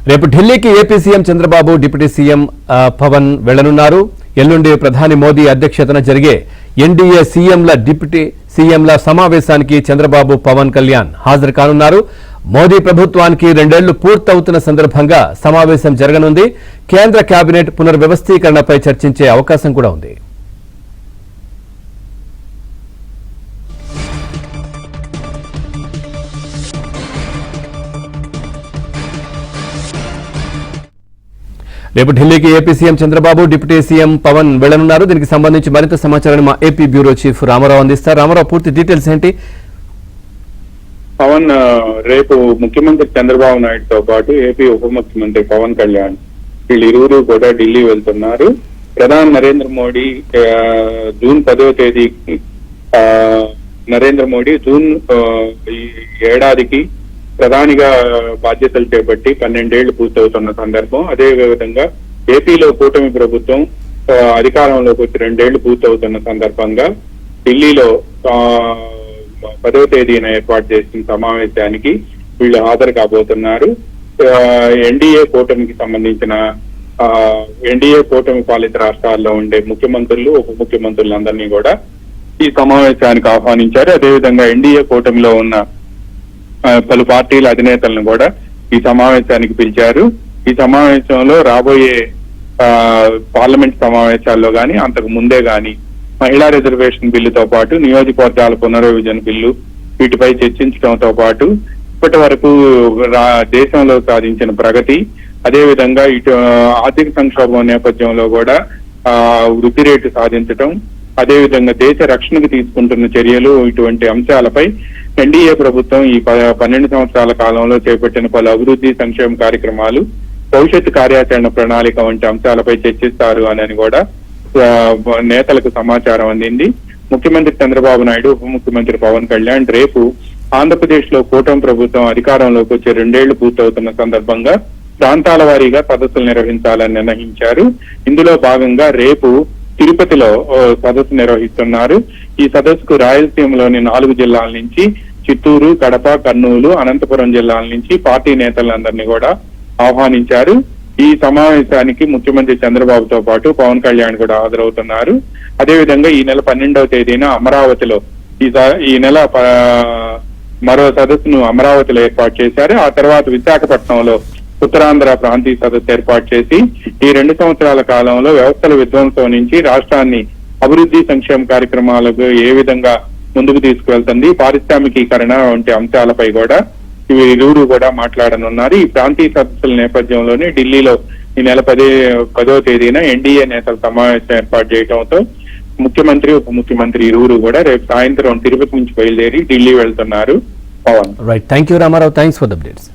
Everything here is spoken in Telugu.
రేపు ఢిల్లీకి AP CM Chandrababu deputy CM Pawan వెళ్లనున్నారు. ఎల్లుండి ప్రధాని మోదీ అధ్యక్షతన జరిగే ఎన్డీఏ సీఎంల డిప్యూటీ సీఎంల సమావేశానికి చంద్రబాబు పవన్ కళ్యాణ్ హాజరు కానున్నారు. మోదీ ప్రభుత్వానికి 2 ఏళ్లు పూర్తవుతున్న సందర్భంగా సమావేశం జరగనుంది. కేంద్ర కేబినెట్ పునర్వ్యవస్థీకరణపై చర్చించే అవకాశం కూడా ఉంది. రేపు ఢిల్లీకి AP CM Chandrababu deputy CM Pawan వెళ్లనున్నారు. దీనికి సంబంధించి మరింత సమాచారాన్ని మా ఏపీ బ్యూరో చీఫ్ రామారావు అందిస్తారు. రామారావు, పూర్తి డీటెయిల్స్ ఏంటి? పవన్ రేపు ముఖ్యమంత్రి చంద్రబాబు నాయుడుతో పాటు ఏపీ ఉప ముఖ్యమంత్రి పవన్ కళ్యాణ్ వీళ్ళిరువురు కూడా ఢిల్లీ వెళ్తున్నారు. ప్రధాని నరేంద్ర మోడీ జూన్ 10వ తేదీకి నరేంద్ర మోడీ జూన్ ఈ ఏడాదికి ప్రధానిగా బాధ్యతలు చేపట్టి 12 ఏళ్లు పూర్తవుతున్న సందర్భం. అదే విధంగా ఏపీలో కూటమి ప్రభుత్వం అధికారంలోకి వచ్చి 2 ఏళ్లు పూర్తవుతున్న సందర్భంగా ఢిల్లీలో 10వ తేదీన ఏర్పాటు చేసిన సమావేశానికి వీళ్ళు హాజరు కాబోతున్నారు. ఎన్డీఏ కూటమికి సంబంధించిన ఎన్డీఏ కూటమి పాలిత రాష్ట్రాల్లో ఉండే ముఖ్యమంత్రులు ఉప ముఖ్యమంత్రులందరినీ కూడా ఈ సమావేశానికి ఆహ్వానించారు. అదేవిధంగా ఎన్డీఏ కూటమిలో ఉన్న పలు పార్టీల అధినేతలను కూడా ఈ సమావేశానికి పిలిచారు. ఈ సమావేశంలో రాబోయే పార్లమెంట్ సమావేశాల్లో గాని అంతకు ముందే గాని మహిళా రిజర్వేషన్ బిల్లుతో పాటు నియోజకవర్గాల పునర్విభజన బిల్లు వీటిపై చర్చించడంతో పాటు ఇప్పటి వరకు దేశంలో సాధించిన ప్రగతి, అదేవిధంగా ఇటు ఆర్థిక సంక్షోభం నేపథ్యంలో కూడా వృద్ధి రేటు సాధించడం, అదేవిధంగా దేశ రక్షణకు తీసుకుంటున్న చర్యలు, ఇటువంటి అంశాలపై ఎన్డీఏ ప్రభుత్వం ఈ 12 సంవత్సరాల కాలంలో చేపట్టిన పలు అభివృద్ధి సంక్షేమ కార్యక్రమాలు, భవిష్యత్తు కార్యాచరణ ప్రణాళిక వంటి అంశాలపై చర్చిస్తారు అని కూడా నేతలకు సమాచారం అందింది. ముఖ్యమంత్రి చంద్రబాబు నాయుడు, ఉప ముఖ్యమంత్రి పవన్ కళ్యాణ్ రేపు ఆంధ్రప్రదేశ్ లో కూటమి ప్రభుత్వం అధికారంలోకి వచ్చే 2 ఏళ్లు పూర్తవుతున్న సందర్భంగా ప్రాంతాల వారీగా సదస్సులు నిర్వహించాలని నిర్ణయించారు. ఇందులో భాగంగా రేపు తిరుపతిలో సదస్సు నిర్వహిస్తున్నారు. ఈ సదస్సుకు రాయలసీమలోని 4 జిల్లాల నుంచి చిత్తూరు, కడప, కర్నూలు, అనంతపురం జిల్లాల నుంచి పార్టీ నేతలందరినీ కూడా ఆహ్వానించారు. ఈ సమావేశానికి ముఖ్యమంత్రి చంద్రబాబుతో పాటు పవన్ కళ్యాణ్ కూడా హాజరవుతున్నారు. అదేవిధంగా ఈ నెల 12వ తేదీన అమరావతిలో ఈ నెల మరో సదస్సును అమరావతిలో ఏర్పాటు చేశారు. ఆ తర్వాత విశాఖపట్నంలో ఉత్తరాంధ్ర ప్రాంతీయ సదస్సు ఏర్పాటు చేసి ఈ 2 సంవత్సరాల కాలంలో వ్యవస్థల విధ్వంసం నుంచి రాష్ట్రాన్ని అభివృద్ధి సంక్షేమ కార్యక్రమాలకు ఏ విధంగా ముందుకు తీసుకువెళ్తుంది, పారిశ్రామికీకరణ వంటి అంశాలపై కూడా ఇరువురు కూడా మాట్లాడనున్నారు. ఈ ప్రాంతీయ సదస్సుల నేపథ్యంలోనే ఢిల్లీలో ఈ నెల 10వ తేదీన ఎన్డీఏ నేతల సమావేశం ఏర్పాటు చేయడంతో ముఖ్యమంత్రి ఉప ముఖ్యమంత్రి ఇరువురు కూడా రేపు సాయంత్రం తిరుపతి నుంచి బయలుదేరి ఢిల్లీ వెళ్తున్నారు. Pawan, right, thank you Ramarao, thanks for the updates.